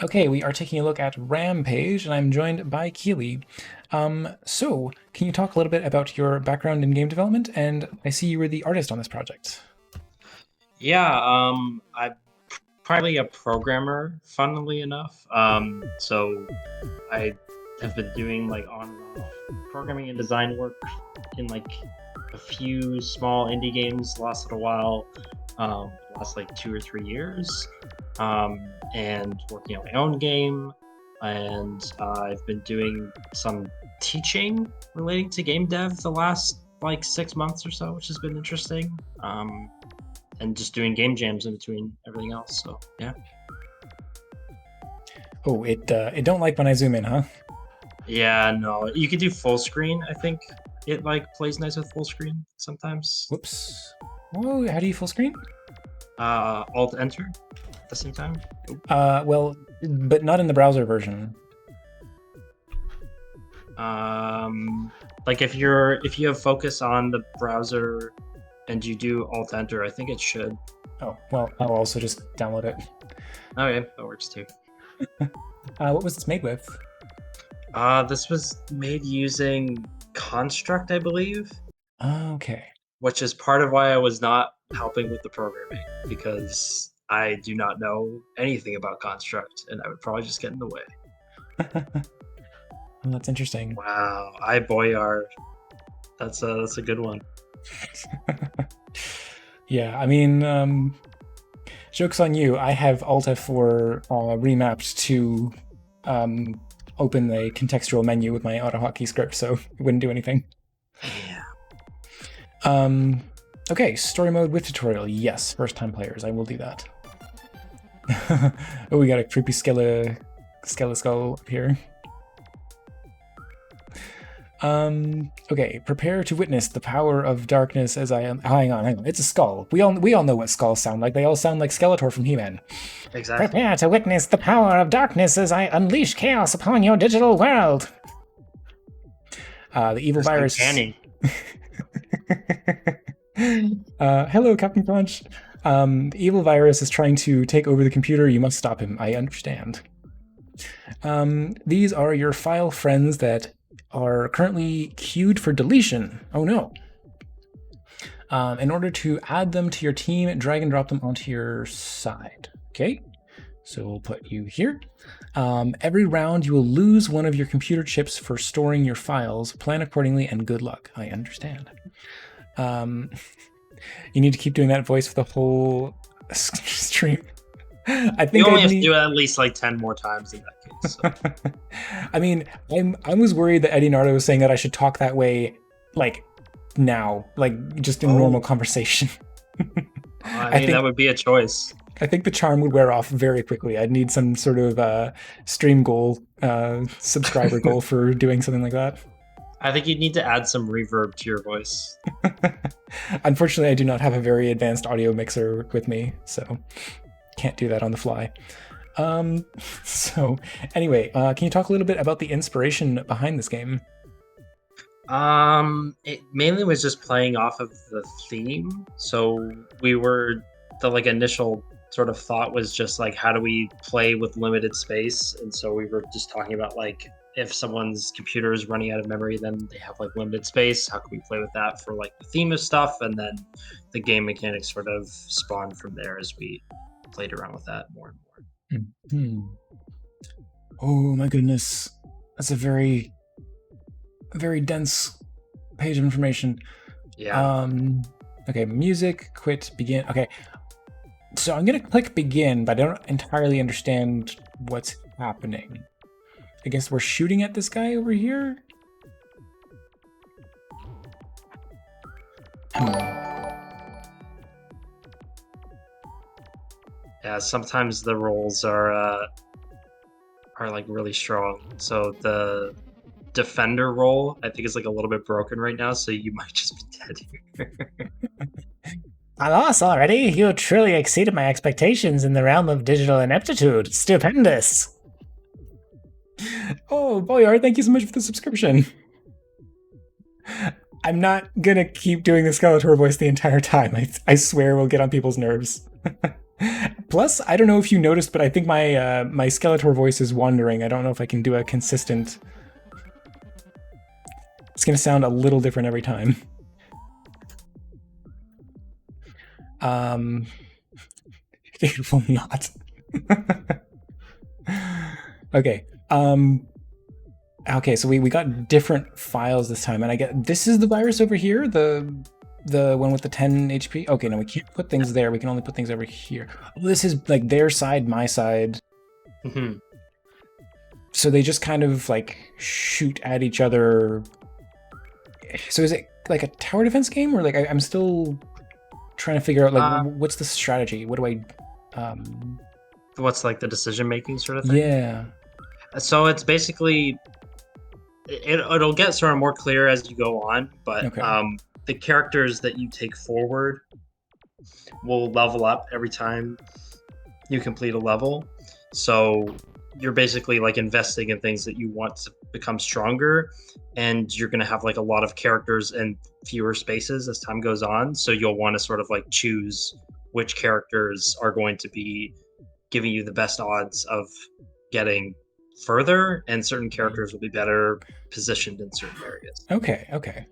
Okay, we are taking a look at RAMpage, and I'm joined by Keely. So, can you talk a little bit about your background in game development? And I see you were the artist on this project. Yeah, I'm primarily a programmer, funnily enough. So I have been doing like on and off programming and design work in like a few small indie games, lasted a while, last like 2 or 3 years, and working on my own game. And I've been doing some teaching relating to game dev the last like 6 months or so, which has been interesting. And just doing game jams in between everything else. So yeah, Oh, it don't like when I zoom in, huh? yeah, no, you could do full screen. I think it like plays nice with full screen sometimes. Whoops. Oh, how do you full screen? Alt enter at the same time. Oop. Well, but not in the browser version. Um, like if you have focus on the browser and you do alt enter, I think it should. Oh, well, I'll also just download it. Okay, that works too. What was this made with? This was made using Construct, I believe, Okay. which is part of why I was not helping with the programming because I do not know anything about Construct and I would probably just get in the way. Well, that's interesting. Wow, I Boyar. That's a good one. Yeah, I mean, joke's on you. I have Alt F4 remapped to um, open the contextual menu with my AutoHotkey script, so it wouldn't do anything. Yeah. Um, okay, story mode with tutorial. Yes, first time players. I will do that. Oh, we got a creepy skele skull up here. Okay, prepare to witness the power of darkness as I am. Hang on. It's a skull. We all know what skulls sound like. They all sound like Skeletor from He-Man. Exactly. Prepare to witness the power of darkness as I unleash chaos upon your digital world. The evil That's virus. uncanny. Hello, Captain Crunch. The evil virus is trying to take over the computer. You must stop him. I understand. These are your file friends that are currently queued for deletion. Oh no. In order to add them to your team, drag and drop them onto your side. Okay, so we'll put you here. Every round, you will lose one of your computer chips for storing your files. Plan accordingly and good luck. I understand. You need to keep doing that voice for the whole stream. I You think only I have to need. do it at least like 10 more times in that case. So. I mean, I was worried that Eddie Nardo was saying that I should talk that way, like now, like just in normal Oh, conversation. I I mean that think would be a choice. I think the charm would wear off very quickly. I'd need some sort of stream goal, subscriber goal for doing something like that. I think you'd need to add some reverb to your voice. Unfortunately, I do not have a very advanced audio mixer with me, so can't do that on the fly. Um, so anyway, can you talk a little bit about the inspiration behind this game? It mainly was just playing off of the theme. So we were the like initial sort of thought was just like how do we play with limited space? And so we were just talking about like if someone's computer is running out of memory, then they have like limited space. How can we play with that for like the theme of stuff? And then the game mechanics sort of spawned from there as we played around with that more and more. Hmm. Oh my goodness, that's a very dense page of information. Yeah. Um, okay, music, quit, begin. Okay, so I'm gonna click begin, but I don't entirely understand what's happening. I guess we're shooting at this guy over here. Hmm. Yeah, sometimes the rolls are like really strong. So the defender role I think is like a little bit broken right now, so you might just be dead here. I lost already. You truly exceeded my expectations in the realm of digital ineptitude. Stupendous. Oh, Boyard, thank you so much for the subscription. I'm not gonna keep doing the Skeletor voice the entire time. I swear we'll get on people's nerves. Plus, I don't know if you noticed, but I think my Skeletor voice is wandering. I don't know if I can do a consistent. It's gonna sound a little different every time. It will not. Okay. Okay, so we got different files this time, and I get this is the virus over here, the one with the 10 HP. Okay, no, we can't put things there. We can only put things over here. This is like their side, my side. Mm-hmm. So they just kind of like shoot at each other. So is it like a tower defense game, or like I'm still trying to figure out like what's the strategy? What do I? What's like the decision making sort of thing? Yeah. So it's basically it'll get sort of more clear as you go on, but Okay. the characters that you take forward will level up every time you complete a level. So you're basically like investing in things that you want to become stronger, and you're going to have like a lot of characters and fewer spaces as time goes on. So you'll want to sort of like choose which characters are going to be giving you the best odds of getting further, and certain characters will be better positioned in certain areas. Okay.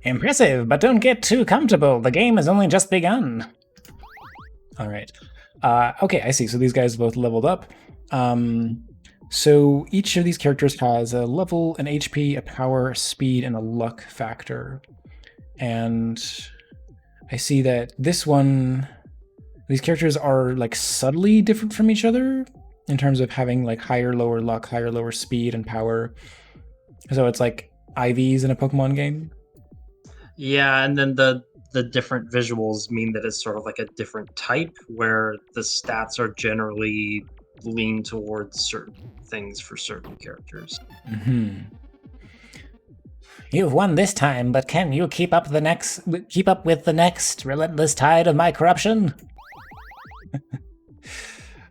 Impressive, but don't get too comfortable. The game has only just begun. All right. Okay, I see. So these guys both leveled up. So each of these characters has a level, an HP, a power, a speed, and a luck factor. And I see that this one, these characters are like subtly different from each other in terms of having like higher, lower luck, higher, lower speed, and power. So it's like IVs in a Pokemon game. Yeah, and then the different visuals mean that it's sort of like a different type, where the stats are generally lean towards certain things for certain characters. Mm-hmm. You've won this time, but can you keep up with the next relentless tide of my corruption?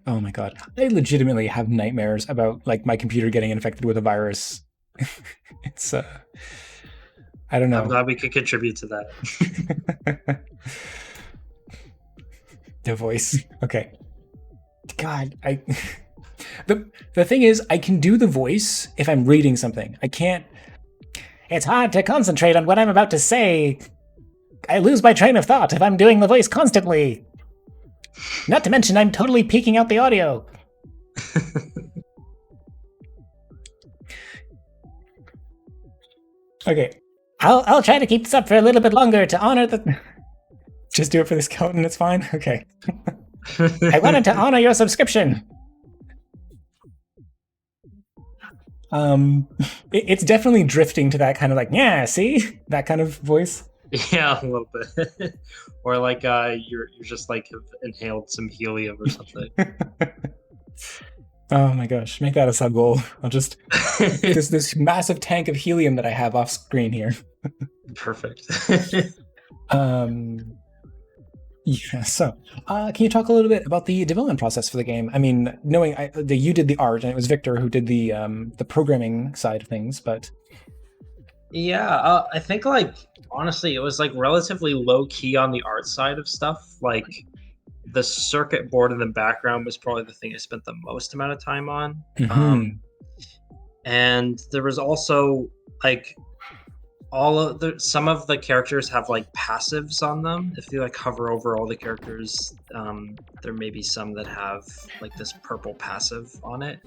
Oh my god. I legitimately have nightmares about like my computer getting infected with a virus. It's I don't know. I'm glad we could contribute to that. The voice. Okay. God, the thing is, I can do the voice if I'm reading something. I can't. It's hard to concentrate on what I'm about to say. I lose my train of thought if I'm doing the voice constantly. Not to mention, I'm totally peeking out the audio. Okay, I'll try to keep this up for a little bit longer to honor the. Just do it for the skeleton. It's fine. Okay. I wanted to honor your subscription. It's definitely drifting to that kind of like, yeah, see, that kind of voice. Yeah, a little bit. Or like you're just like have inhaled some helium or something. Oh my gosh, make that a sub goal. I'll just this massive tank of helium that I have off screen here. Perfect. Yeah, so can you talk a little bit about the development process for the game? I mean, knowing that you did the art and it was Victor who did the programming side of things, but Yeah, I think like honestly, it was like relatively low key on the art side of stuff. Like the circuit board in the background was probably the thing I spent the most amount of time on. And there was also like some of the characters have like passives on them. If you like hover over all the characters, there may be some that have like this purple passive on it.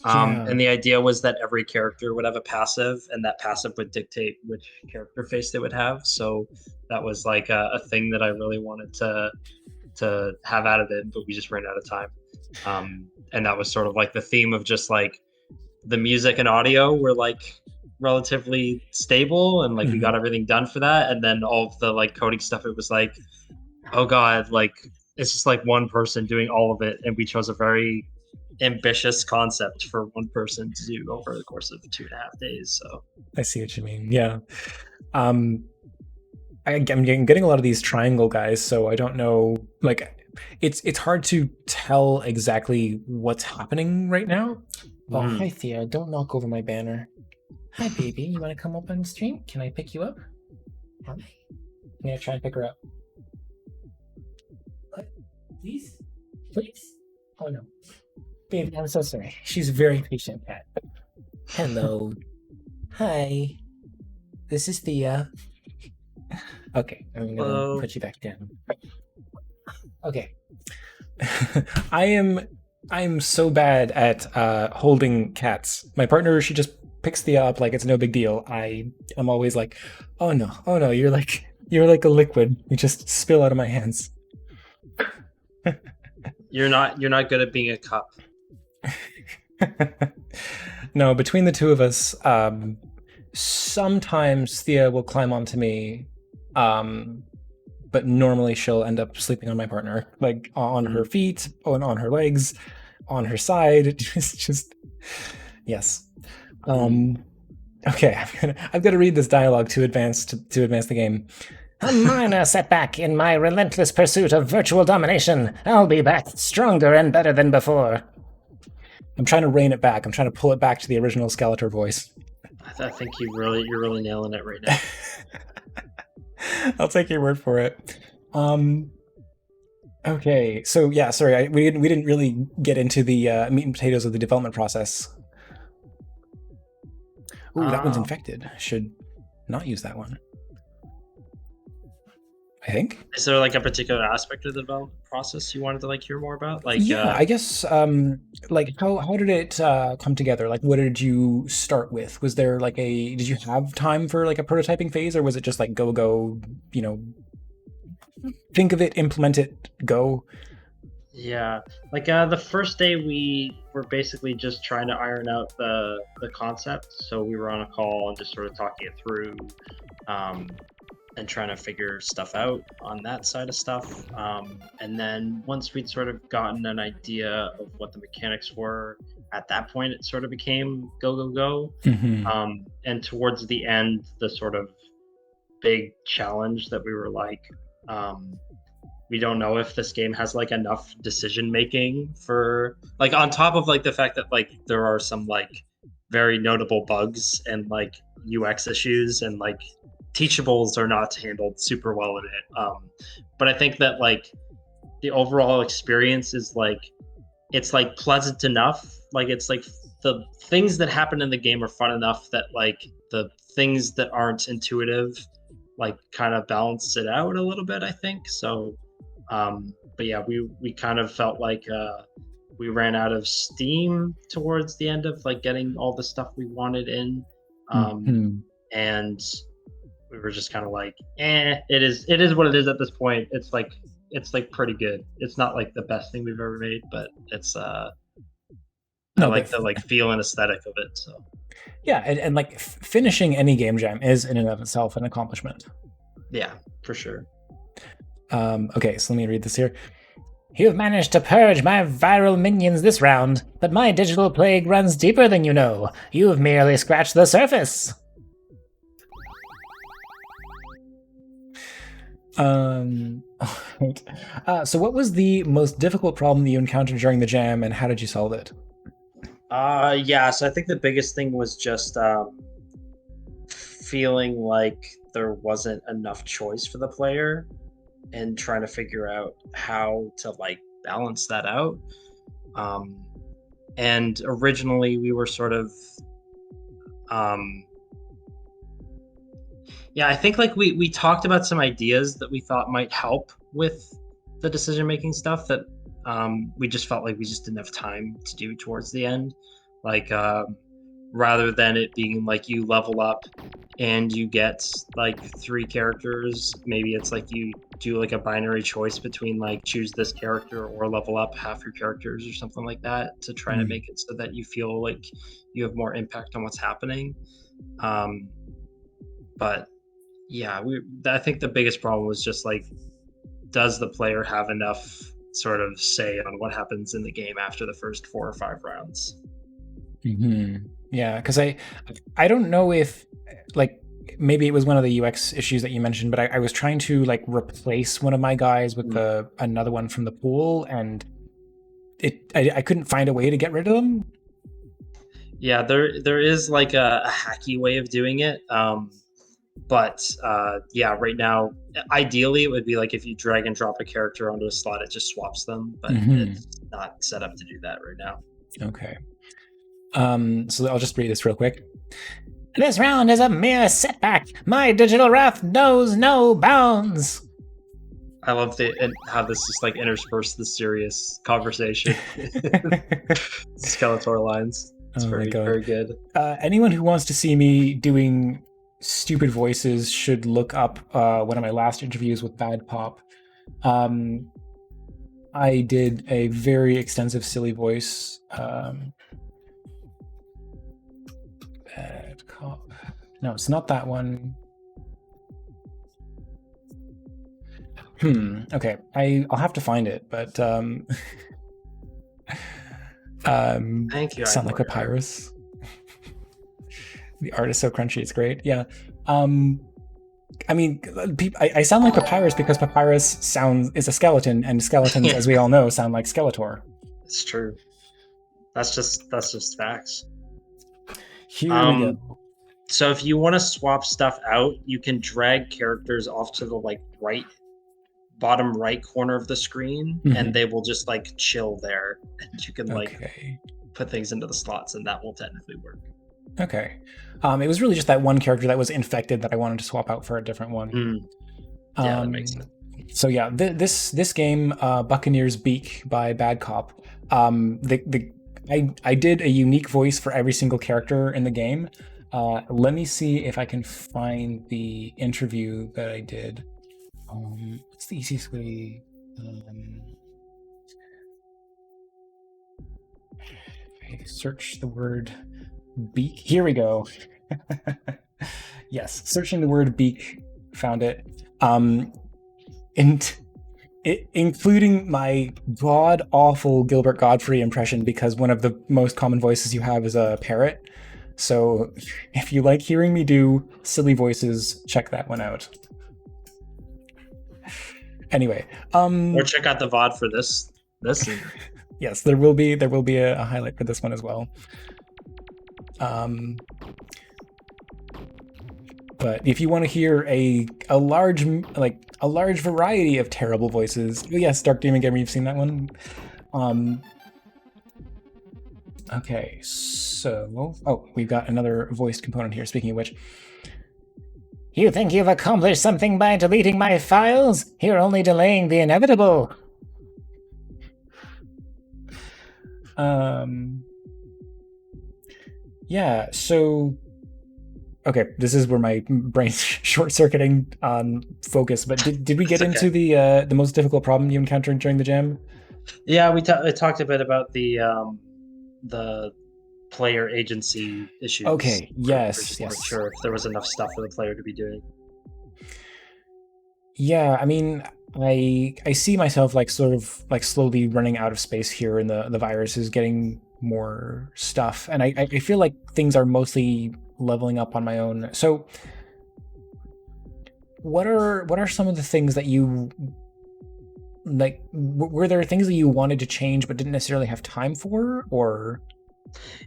And the idea was that every character would have a passive, and that passive would dictate which character face they would have. So that was like a thing that I really wanted to have added in, but we just ran out of time. And that was sort of like the theme of just like the music and audio were like relatively stable, and like we got everything done for that. And then all of the like coding stuff, it was like, oh god, like it's just like one person doing all of it, and we chose a very ambitious concept for one person to do over the course of 2.5 days. So I see what you mean. Yeah. I'm getting a lot of these triangle guys, so I don't know. Like, it's hard to tell exactly what's happening right now. Oh, hi Thea! Don't knock over my banner. Hi, baby. You want to come up on the stream? Can I pick you up? Hi. I'm gonna try and pick her up. Please? Please? Oh no. Baby, I'm so sorry. She's a very patient cat. Hello. Hi. This is Thea. Okay, I'm gonna Hello. put you back down. Okay. I'm so bad at holding cats. My partner, she just picks Thea up like it's no big deal. I'm always like, oh no, you're like a liquid. You just spill out of my hands. You're not good at being a cup. No, between the two of us, sometimes Thea will climb onto me, but normally she'll end up sleeping on my partner, like on her feet, on her legs, on her side. Just yes. Okay, I've got to read this dialogue to advance the game. A minor setback in my relentless pursuit of virtual domination. I'll be back stronger and better than before. I'm trying to rein it back. I'm trying to pull it back to the original Skeletor voice. I think you're really nailing it right now. I'll take your word for it. Okay, so yeah, sorry, we didn't really get into the meat and potatoes of the development process. Ooh, that one's infected. Should not use that one. I think. Is there like a particular aspect of the development process you wanted to like hear more about? Like, yeah, I guess like how did it come together? Like, what did you start with? Was there like did you have time for like a prototyping phase, or was it just like go, you know, think of it, implement it, go? Yeah, like the first day we were basically just trying to iron out the concept. So we were on a call and just sort of talking it through, and trying to figure stuff out on that side of stuff. And then once we'd sort of gotten an idea of what the mechanics were, at that point it sort of became go. And towards the end, the sort of big challenge that we were like, we don't know if this game has like enough decision making for like, on top of like the fact that like there are some like very notable bugs and like UX issues, and like teachables are not handled super well in it. But I think that like the overall experience is like, it's like pleasant enough. Like it's like the things that happen in the game are fun enough that like the things that aren't intuitive like kind of balance it out a little bit, I think. So but yeah, we kind of felt like we ran out of steam towards the end of like getting all the stuff we wanted in. And we were just kind of like, it is what it is at this point. It's like pretty good. It's not like the best thing we've ever made, but it's I like the like feel and aesthetic of it. So yeah, and like finishing any game jam is in and of itself an accomplishment. Yeah, for sure. Okay, so let me read this here. You've managed to purge my viral minions this round, but my digital plague runs deeper than you know. You've merely scratched the surface. So what was the most difficult problem that you encountered during the jam, and how did you solve it? Yeah, so I think the biggest thing was just feeling like there wasn't enough choice for the player, and trying to figure out how to like balance that out. And originally we were sort of yeah, I think like we talked about some ideas that we thought might help with the decision making stuff that we just felt like we just didn't have time to do towards the end. Like rather than it being like you level up and you get like 3 characters, maybe it's like you do like a binary choice between like choose this character or level up half your characters or something like that, to try to make it so that you feel like you have more impact on what's happening. But yeah, I think the biggest problem was just like, does the player have enough sort of say on what happens in the game after the first 4 or 5 rounds? Yeah, because I don't know if like maybe it was one of the UX issues that you mentioned, but I was trying to like replace one of my guys with another one from the pool, and I couldn't find a way to get rid of them. Yeah, there is like a hacky way of doing it. But yeah, right now, ideally, it would be like if you drag and drop a character onto a slot, it just swaps them, but it's not set up to do that right now. Okay. So I'll just read this real quick. This round is a mere setback. My digital wrath knows no bounds. I love how this just like interspersed the serious conversation. Skeletor lines. It's very good. Anyone who wants to see me doing stupid voices should look up one of my last interviews with Bad Pop. I did a very extensive silly voice. Bad Cop. No, it's not that one. Okay, I'll have to find it, but Thank you. I sound like Papyrus. The art is so crunchy, it's great. Yeah. I mean, I sound like Papyrus because Papyrus is a skeleton, and skeletons, as we all know, sound like Skeletor. It's true. That's just facts. Here we go. So if you want to swap stuff out, you can drag characters off to the like bottom right corner of the screen, and they will just like chill there, and you can like put things into the slots, and that will technically work. Okay. It was really just that one character that was infected that I wanted to swap out for a different one. Yeah, that makes sense. So yeah, this game, Buccaneer's Beak by Bad Cop, I did a unique voice for every single character in the game. Let me see if I can find the interview that I did. What's the easiest way? I search the word beak. Here we go. Yes, searching the word beak, found it. Including my god awful Gilbert Godfrey impression, because one of the most common voices you have is a parrot. So if you like hearing me do silly voices, check that one out. Anyway, or check out the VOD for this. Yes, there will be a highlight for this one as well. But if you want to hear a large variety of terrible voices, yes, Dark Demon Gamer, you've seen that one. Okay, so we've got another voiced component here. Speaking of which, you think you've accomplished something by deleting my files? You're only delaying the inevitable. Yeah, so okay, this is where my brain's short-circuiting on focus, but did we get into the most difficult problem you encountered during the jam? Yeah, we talked a bit about the player agency issues. Okay, yes. We're sure if there was enough stuff for the player to be doing. Yeah, I mean, I see myself like sort of like slowly running out of space here, and the virus is getting more stuff, and I feel like things are mostly leveling up on my own. So what are some of the things that you like? Were there things that you wanted to change but didn't necessarily have time for, or?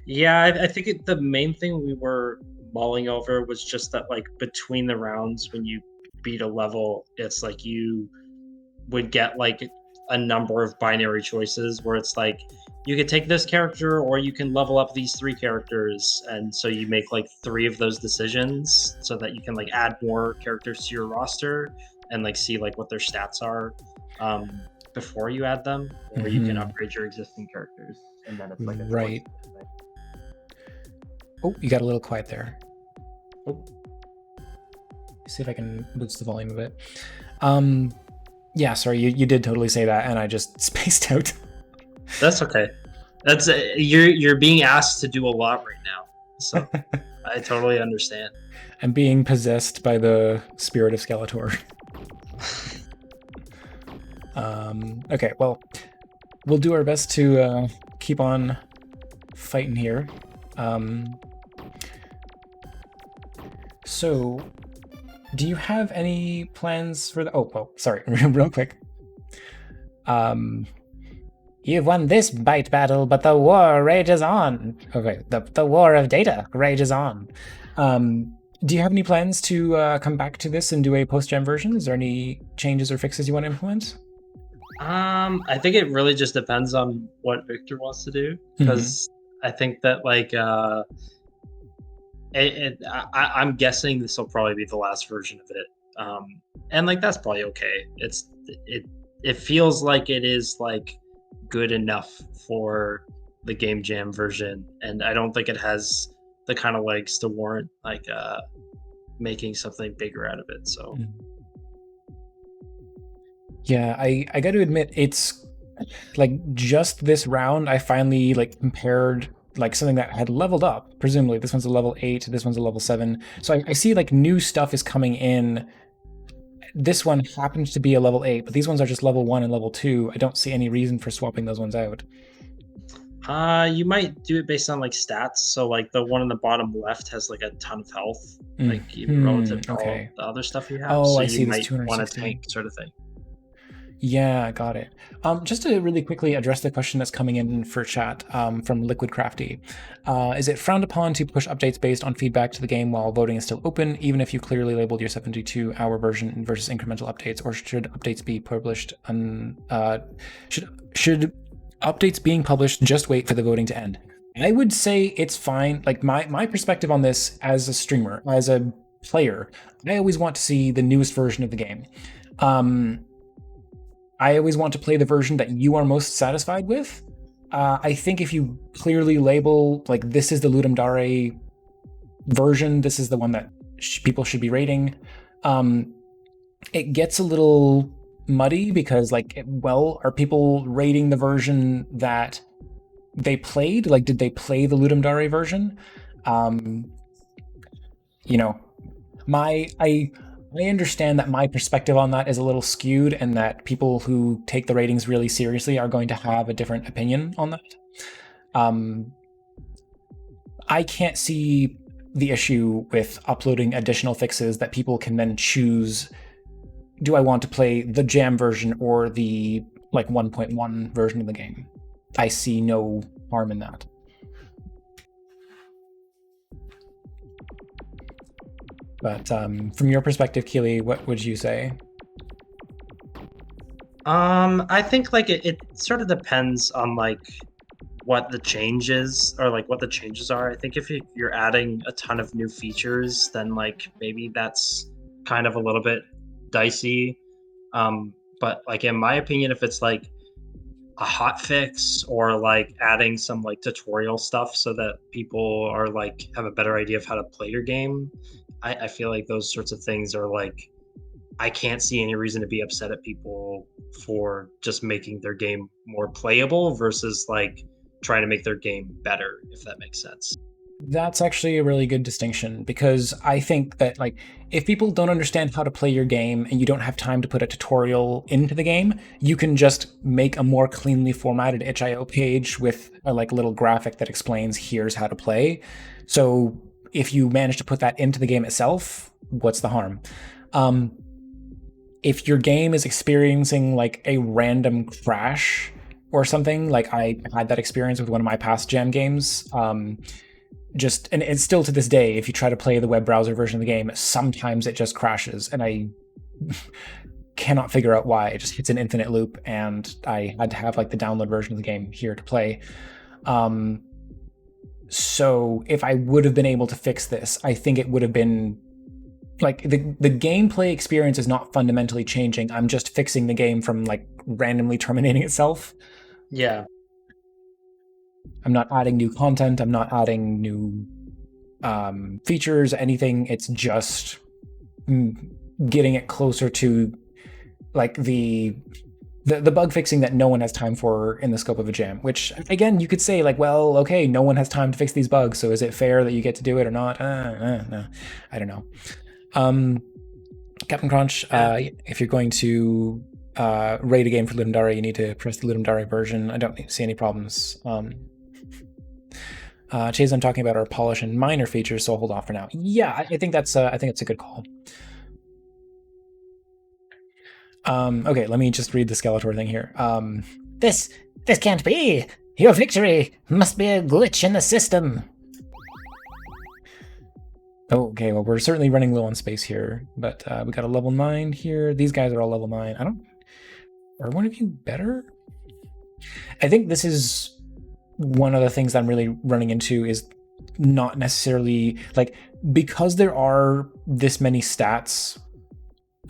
Yeah, I think the main thing we were mulling over was just that, like, between the rounds, when you beat a level, it's like you would get like a number of binary choices where it's like you could take this character or you can level up these 3 characters, and so you make like 3 of those decisions so that you can like add more characters to your roster and like see like what their stats are before you add them, or you can upgrade your existing characters, and then it's like a right. Oh, you got a little quiet there. Oh. See if I can boost the volume a bit. Yeah, sorry, you did totally say that, and I just spaced out. That's okay. That's you're being asked to do a lot right now, so I totally understand. I'm being possessed by the spirit of Skeletor. Okay, well, we'll do our best to keep on fighting here. So, do you have any plans for the... Oh, sorry, real quick. You've won this bite battle, but the war rages on. Okay, the war of data rages on. Do you have any plans to come back to this and do a post-gen version? Is there any changes or fixes you want to implement? I think it really just depends on what Victor wants to do, Mm-hmm. because I think that like I'm guessing this will probably be the last version of it, and like that's probably okay. It feels like it is like good enough for the Game Jam version, and I don't think it has the kind of legs to warrant like making something bigger out of it. So Yeah, I got to admit, it's like just this round I finally like compared like something that had leveled up. Presumably, this one's a level 8, this one's a level 7. So I see like new stuff is coming in. This one happens to be a level 8, but these ones are just level 1 and level 2. I don't see any reason for swapping those ones out. you might do it based on like stats. So like the one on the bottom left has like a ton of health, like even relative to all Okay. the other stuff you have. Oh, So I you see this might want a 260. tank sort of thing. Yeah, got it. Just to really quickly address the question that's coming in for chat from Liquid Crafty. Is it frowned upon to push updates based on feedback to the game while voting is still open, even if you clearly labeled your 72-hour version versus incremental updates, or should updates be published should updates being published just wait for the voting to end? I would say it's fine. Like my perspective on this as a streamer, as a player, I always want to see the newest version of the game. I always want to play the version that you are most satisfied with. I think if you clearly label, like, this is the Ludum Dare version, this is the one that people should be rating, it gets a little muddy because, like, well, are people rating the version that they played? Like, did they play the Ludum Dare version? You know, I understand that my perspective on that is a little skewed, and that people who take the ratings really seriously are going to have a different opinion on that. I can't see the issue with uploading additional fixes that people can then choose. Do I want to play the jam version or the like 1.1 version of the game? I see no harm in that. But from your perspective, Keely, what would you say? I think like it sort of depends on like what the changes or like what the changes are. I think if you're adding a ton of new features, then like maybe that's kind of a little bit dicey. But like in my opinion, if it's like a hot fix or like adding some like tutorial stuff so that people are like have a better idea of how to play your game, I feel like those sorts of things are like I can't see any reason to be upset at people for just making their game more playable versus like trying to make their game better, if that makes sense. That's actually a really good distinction, because I think that, like, if people don't understand how to play your game and you don't have time to put a tutorial into the game, you can just make a more cleanly formatted itch.io page with a like little graphic that explains here's how to play. So if you manage to put that into the game itself, what's the harm? If your game is experiencing like a random crash or something, like I had that experience with one of my past jam games, and it's still to this day, if you try to play the web browser version of the game, sometimes it just crashes, and I cannot figure out why. It just hits an infinite loop, and I had to have like the download version of the game here to play. So if I would have been able to fix this, I think it would have been like the gameplay experience is not fundamentally changing. I'm just fixing the game from like randomly terminating itself. Yeah. I'm not adding new content. I'm not adding new features, anything. It's just getting it closer to like the bug fixing that no one has time for in the scope of a jam. Which again, you could say like, well, okay, no one has time to fix these bugs, so is it fair that you get to do it or not? No, I don't know. Captain Crunch, if you're going to rate a game for Ludum Dare, you need to press the Ludum Dare version. I don't see any problems. Chase, I'm talking about our polish and minor features, so I'll hold off for now. Yeah, I think that's a good call. Okay, let me just read the Skeletor thing here. This can't be. Your victory must be a glitch in the system. Oh, okay, well, we're certainly running low on space here, but we got a level 9 here. These guys are all level 9. Are one of you better? I think this is one of the things that I'm really running into is not necessarily, like, because there are this many stats,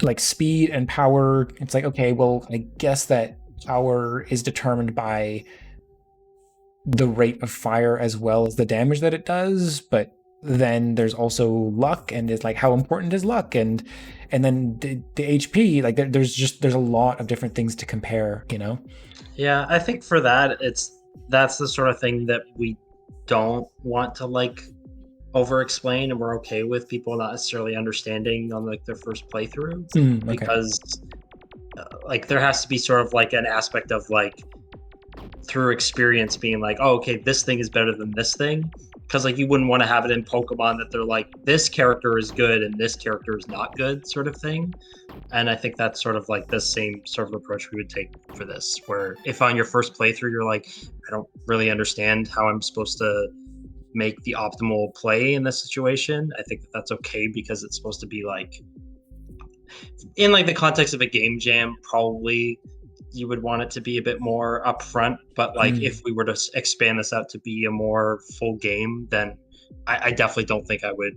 like speed and power, it's like, okay, well, I guess that power is determined by the rate of fire as well as the damage that it does, but then there's also luck, and it's like, how important is luck, and then the HP, like there's a lot of different things to compare, you know. Yeah, I think for that, that's the sort of thing that we don't want to like over explain, and we're okay with people not necessarily understanding on like their first playthrough, Okay. because like there has to be sort of like an aspect of like through experience being like, oh, okay, this thing is better than this thing. Because like you wouldn't want to have it in Pokemon that they're like, this character is good and this character is not good, sort of thing. And I think that's sort of like the same sort of approach we would take for this, where if on your first playthrough you're like, I don't really understand how I'm supposed to make the optimal play in this situation, I think that that's okay, because it's supposed to be like in like the context of a game jam, probably you would want it to be a bit more upfront. But like if we were to expand this out to be a more full game, then I definitely don't think I would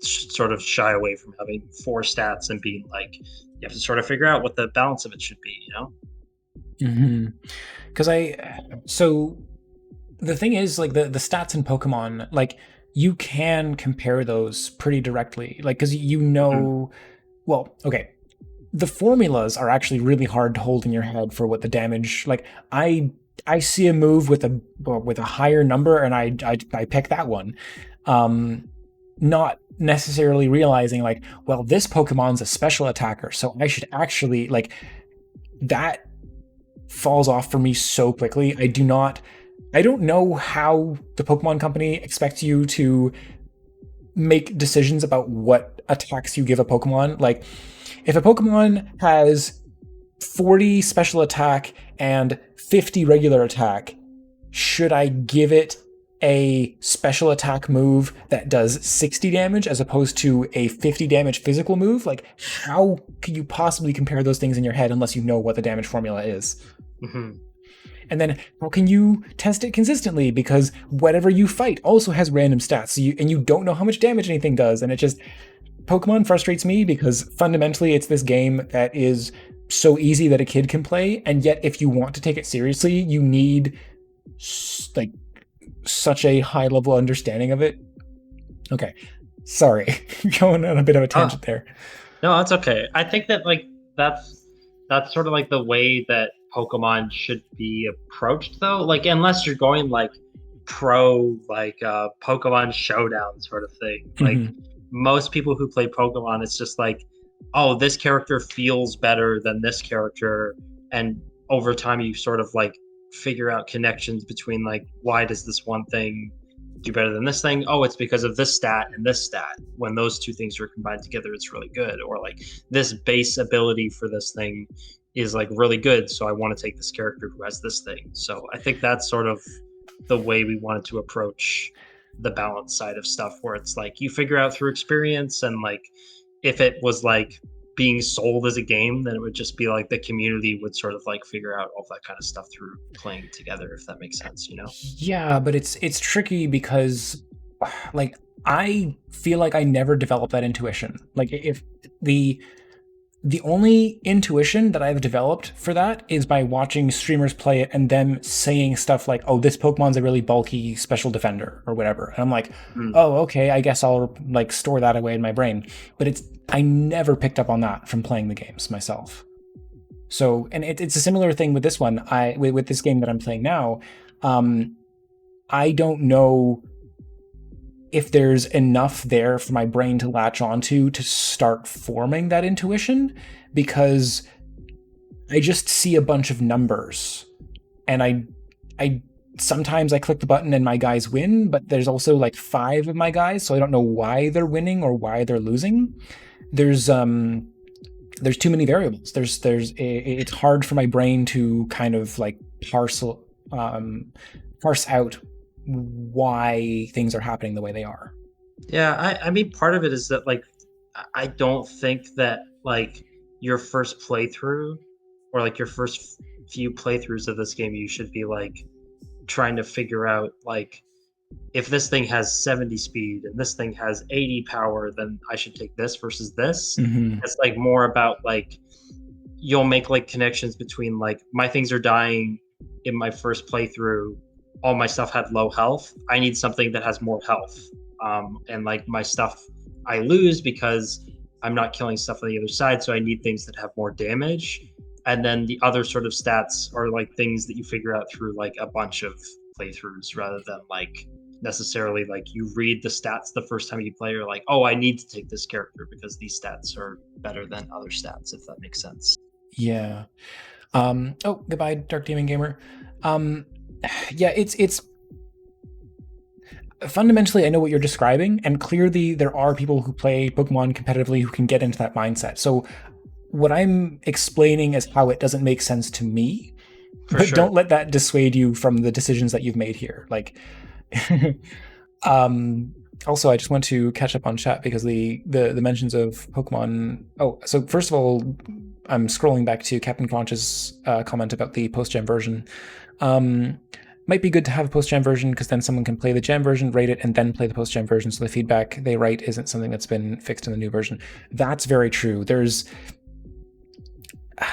sort of shy away from having 4 stats and being like, you have to sort of figure out what the balance of it should be, you know? Because so the thing is, like, the stats in Pokemon, like, you can compare those pretty directly, like, because well, okay, the formulas are actually really hard to hold in your head for what the damage, like, I see a move with a higher number and I pick that one, not necessarily realizing, like, well, this Pokemon's a special attacker, so I should actually, like, that falls off for me so quickly. I don't know how the Pokemon Company expects you to make decisions about what attacks you give a Pokemon. Like, if a Pokemon has 40 special attack and 50 regular attack, should I give it a special attack move that does 60 damage as opposed to a 50 damage physical move? Like, how could you possibly compare those things in your head unless you know what the damage formula is? And then how can you test it consistently? Because whatever you fight also has random stats, so you don't know how much damage anything does, and it just, Pokemon frustrates me because fundamentally it's this game that is so easy that a kid can play, and yet if you want to take it seriously, you need like such a high level understanding of it. Okay, sorry, going on a bit of a tangent there. No, that's okay. I think that like that's sort of like the way that Pokemon should be approached, though. Like, unless you're going like pro, like Pokemon Showdown sort of thing. Like most people who play Pokemon, it's just like, oh, this character feels better than this character, and over time you sort of like figure out connections between like, why does this one thing do better than this thing? Oh, it's because of this stat and this stat. When those two things are combined together, it's really good. Or like, this base ability for this thing is like really good, so I want to take this character who has this thing. So I think that's sort of the way we wanted to approach the balance side of stuff, where it's like you figure out through experience, and like if it was like being sold as a game, then it would just be like the community would sort of like figure out all that kind of stuff through playing together, if that makes sense, you know? Yeah, but it's tricky because, like, I feel like I never developed that intuition. Like, if the only intuition that I've developed for that is by watching streamers play it and them saying stuff like, oh, this Pokemon's a really bulky special defender or whatever. And I'm like, oh, okay, I guess I'll like store that away in my brain. But I never picked up on that from playing the games myself. So, and it's a similar thing with this one. With this game that I'm playing now, I don't know if there's enough there for my brain to latch onto to start forming that intuition, because I just see a bunch of numbers, and I sometimes I click the button and my guys win, but there's also like 5 of my guys, so I don't know why they're winning or why they're losing. There's too many variables. It's hard for my brain to kind of like parse out why things are happening the way they are. Yeah, I mean, part of it is that like I don't think that like your first playthrough or like your first few playthroughs of this game, you should be like trying to figure out like if this thing has 70 speed and this thing has 80 power, then I should take this versus this. Mm-hmm. It's like more about like you'll make like connections between like my things are dying in my first playthrough. All my stuff had low health. I need something that has more health. And like my stuff I lose because I'm not killing stuff on the other side. So I need things that have more damage. And then the other sort of stats are like things that you figure out through like a bunch of playthroughs rather than like necessarily like you read the stats the first time you play. You're like, oh, I need to take this character because these stats are better than other stats, if that makes sense. Yeah. Oh, goodbye, Dark Demon Gamer. Yeah, it's fundamentally, I know what you're describing, and clearly there are people who play Pokemon competitively who can get into that mindset. So what I'm explaining is how it doesn't make sense to me, For but sure. don't let that dissuade you from the decisions that you've made here. Like, also, I just want to catch up on chat because the mentions of Pokemon. Oh, so first of all, I'm scrolling back to Captain Crunch's comment about the post-gen version. Might be good to have a post-gen version because then someone can play the gen version, rate it, and then play the post-gen version. So the feedback they write isn't something that's been fixed in the new version. That's very true. There's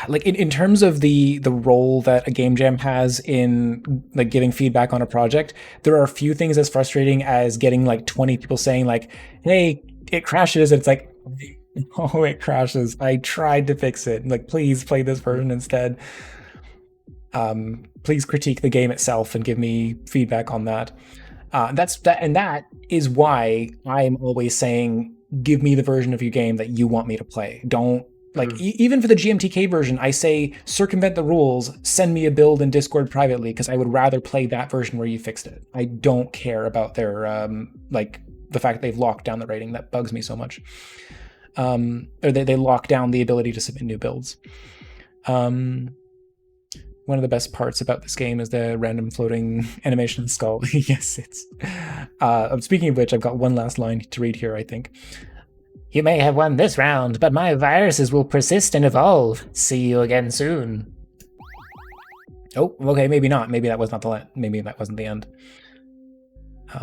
like in terms of the role that a game jam has in like giving feedback on a project, there are a few things as frustrating as getting like 20 people saying like, hey, it crashes. It's like, oh, it crashes. I tried to fix it. Like, please play this version instead. Please critique the game itself and give me feedback on that. That is why I'm always saying, give me the version of your game that you want me to play. Don't like even for the GMTK version, I say circumvent the rules, send me a build in Discord privately because I would rather play that version where you fixed it. I don't care about their like the fact that they've locked down the rating. That bugs me so much. Or they lock down the ability to submit new builds. One of the best parts about this game is the random floating animation skull. Yes, it's. Speaking of which, I've got one last line to read here, I think. You may have won this round, but my viruses will persist and evolve. See you again soon. Oh, okay, maybe not. Maybe that was not maybe that wasn't the end.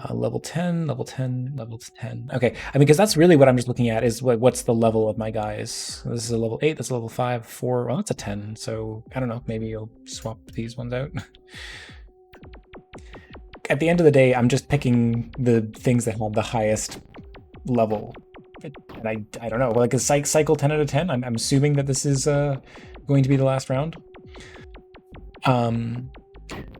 Level 10, level 10, level 10. Okay, I mean, because that's really what I'm just looking at is what's the level of my guys. This is a level 8, that's a level 5, 4, well, that's a 10, so I don't know, maybe you'll swap these ones out. At the end of the day, I'm just picking the things that have the highest level. And I don't know, like a cycle 10 out of 10, I'm assuming that this is going to be the last round.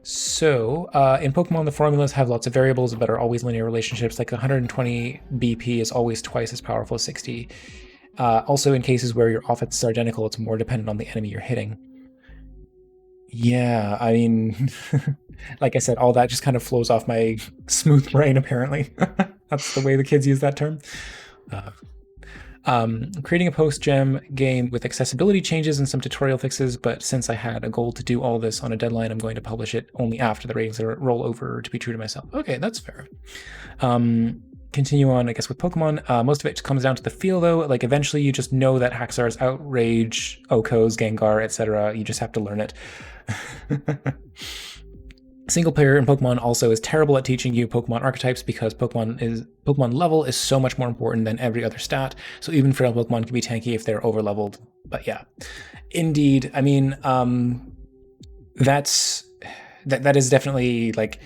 So in Pokemon, the formulas have lots of variables but are always linear relationships. Like 120 BP is always twice as powerful as 60. Also, in cases where your offenses are identical, it's more dependent on the enemy you're hitting. Yeah, I mean, like I said, all that just kind of flows off my smooth brain, apparently. That's the way the kids use that term. Creating a post-gem game with accessibility changes and some tutorial fixes, but since I had a goal to do all this on a deadline, I'm going to publish it only after the ratings roll over to be true to myself. Okay, that's fair. Continue on, I guess, with Pokemon. Most of it comes down to the feel, though. Like, eventually you just know that Haxor's Outrage, Oko's, Gengar, etc. You just have to learn it. Single player in Pokemon also is terrible at teaching you Pokemon archetypes because Pokemon level is so much more important than every other stat. So even frail Pokemon can be tanky if they're over leveled. But yeah, indeed. I mean, that is definitely like.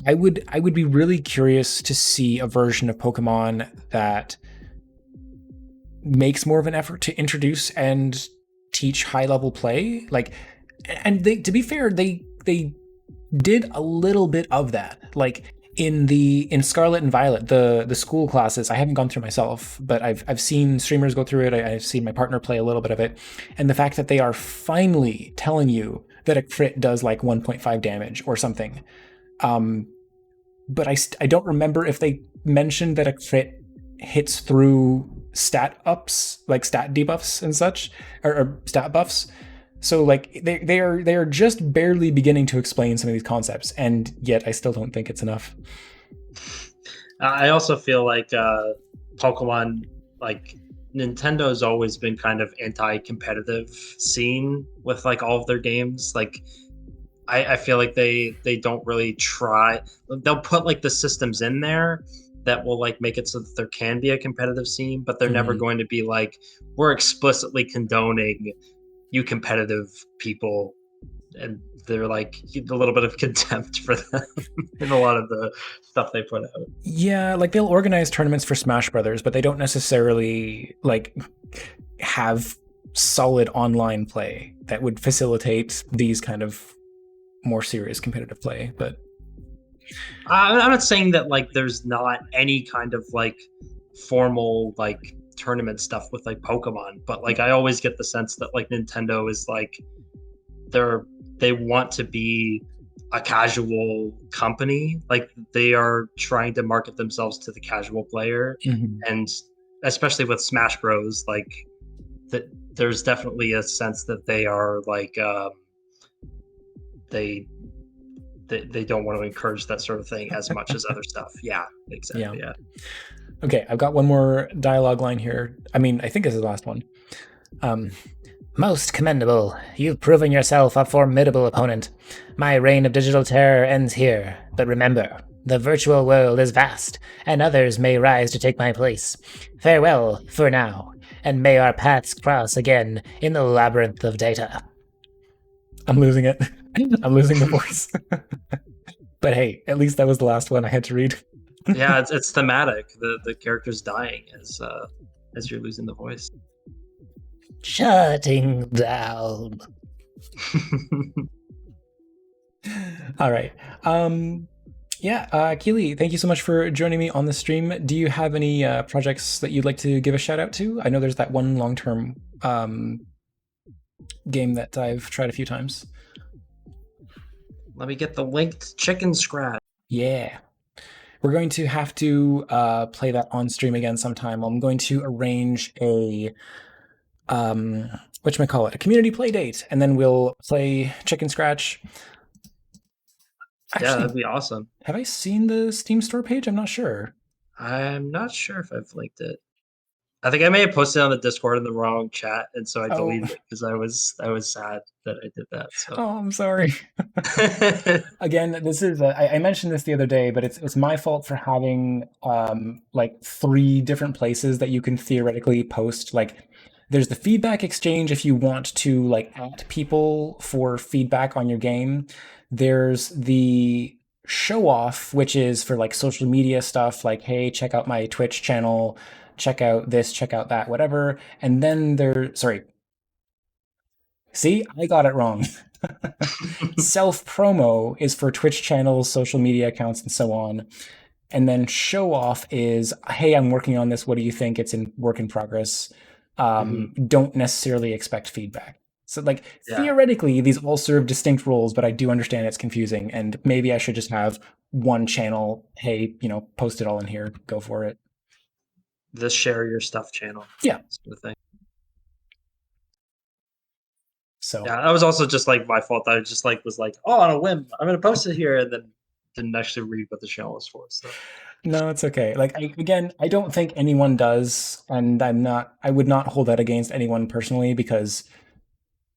I would be really curious to see a version of Pokemon that makes more of an effort to introduce and teach high level play. Like, and to be fair, they did a little bit of that. Like in Scarlet and Violet, the school classes, I haven't gone through myself, but I've seen streamers go through it. I've seen my partner play a little bit of it, and the fact that they are finally telling you that a crit does like 1.5 damage or something. But I don't remember if they mentioned that a crit hits through stat ups, like stat debuffs and such, or stat buffs. So like they are just barely beginning to explain some of these concepts, and yet I still don't think it's enough. I also feel like Pokemon, like Nintendo's always been kind of anti-competitive scene with like all of their games. Like I feel like they don't really try. They'll put like the systems in there that will like make it so that there can be a competitive scene, but they're never Mhm. going to be like, we're explicitly condoning you competitive people, and they're like a little bit of contempt for them in a lot of the stuff they put out. Yeah, like they'll organize tournaments for Smash Brothers, but they don't necessarily like have solid online play that would facilitate these kind of more serious competitive play. But I'm not saying that like there's not any kind of like formal like tournament stuff with like Pokemon, but like I always get the sense that like Nintendo is like they're they want to be a casual company. Like they are trying to market themselves to the casual player, Mhm. and especially with Smash Bros, like that there's definitely a sense that they are like they they don't want to encourage that sort of thing as much as other stuff. Yeah, Yeah. exactly. Yeah. Okay, I've got one more dialogue line here. I mean, I think this is the last one. Um, Most commendable. You've proven yourself a formidable opponent. My reign of digital terror ends here, but remember, the virtual world is vast, and others may rise to take my place. Farewell for now, and may our paths cross again in the labyrinth of data. I'm losing it. I'm losing the voice. But hey, at least that was the last one I had to read. Yeah, it's thematic. The character's dying as you're losing the voice. Shutting down. All right. Keely, thank you so much for joining me on the stream. Do you have any projects that you'd like to give a shout out to? I know there's that one long term game that I've tried a few times. Let me get the linked chicken scratch. Yeah. We're going to have to play that on stream again sometime. I'm going to arrange a whatchamacallit, a community play date, and then we'll play Chicken Scratch. Yeah, Actually, that'd be awesome. have I seen the Steam store page? I'm not sure. I'm not sure if I've linked it. I think I may have posted on the Discord in the wrong chat, and so I Oh, deleted it because I was sad that I did that. So oh, I'm sorry. Again, this is I mentioned this the other day, but it's my fault for having like 3 different places that you can theoretically post. Like, there's the feedback exchange if you want to like at people for feedback on your game. There's the show off, which is for like social media stuff, like hey, check out my Twitch channel, check out this, check out that, whatever. And then sorry, see, I got it wrong. Self promo is for Twitch channels, social media accounts, and so on. And then show off is, hey, I'm working on this. What do you think? It's in work in progress. Mhm. Don't necessarily expect feedback. So, like, Yeah, theoretically, these all serve distinct roles, but I do understand it's confusing. And maybe I should just have one channel. Hey, post it all in here. Go for it. the share your stuff channel Yeah. sort of thing. So, Yeah, that was also just like my fault. I just like was like, oh, on a whim, I'm gonna post it here, and then didn't actually read what the channel was for. So no, it's okay. Like, I don't think anyone does. And I would not hold that against anyone personally because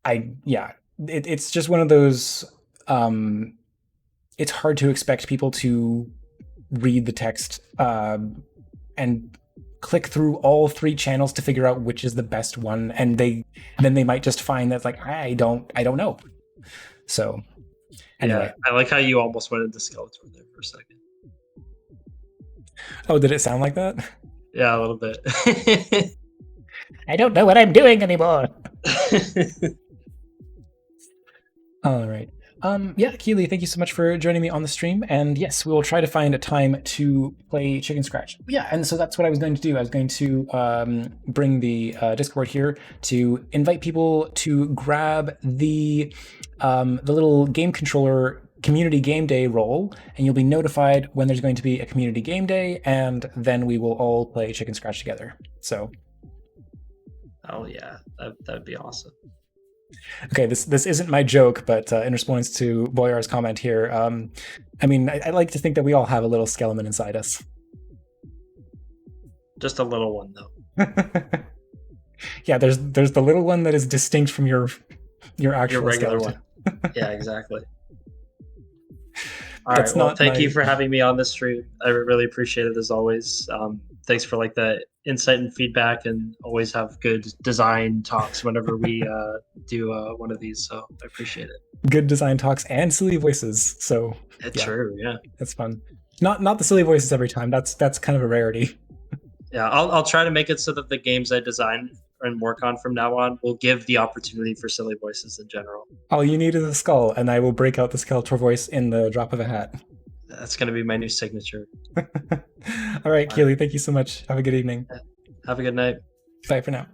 it's just one of those. It's hard to expect people to read the text and click through all 3 channels to figure out which is the best one, and then they might just find that like I don't know. So yeah, anyway, I like how you almost went into Skeletor there for a second. oh, did it sound like that? Yeah, a little bit. I don't know what I'm doing anymore. All right. Keely, thank you so much for joining me on the stream. And yes, we will try to find a time to play Chicken Scratch. Yeah, and so that's what I was going to do. I was going to bring the Discord here to invite people to grab the little game controller community game day role, and you'll be notified when there's going to be a community game day, and then we will all play Chicken Scratch together. So, Oh yeah, that'd be awesome. okay, this isn't my joke, but in response to Boyar's comment here, I mean, I like to think that we all have a little skeleton inside us. Just a little one though. Yeah, there's the little one that is distinct from your actual Your regular skeleton. one. Yeah, exactly. All That's right. Well, not thank my- you for having me on this stream. I really appreciate it as always. Thanks for like the insight and feedback, and always have good design talks whenever we do one of these. So I appreciate it. Good design talks and silly voices. So It's yeah, true. Yeah. that's fun. Not the silly voices every time. That's kind of a rarity. Yeah. I'll try to make it so that the games I design and work on from now on will give the opportunity for silly voices in general. All you need is a skull, and I will break out the Skeletor voice in the drop of a hat. That's going to be my new signature. All right, Keely, thank you so much. Have a good evening. Have a good night. Bye for now.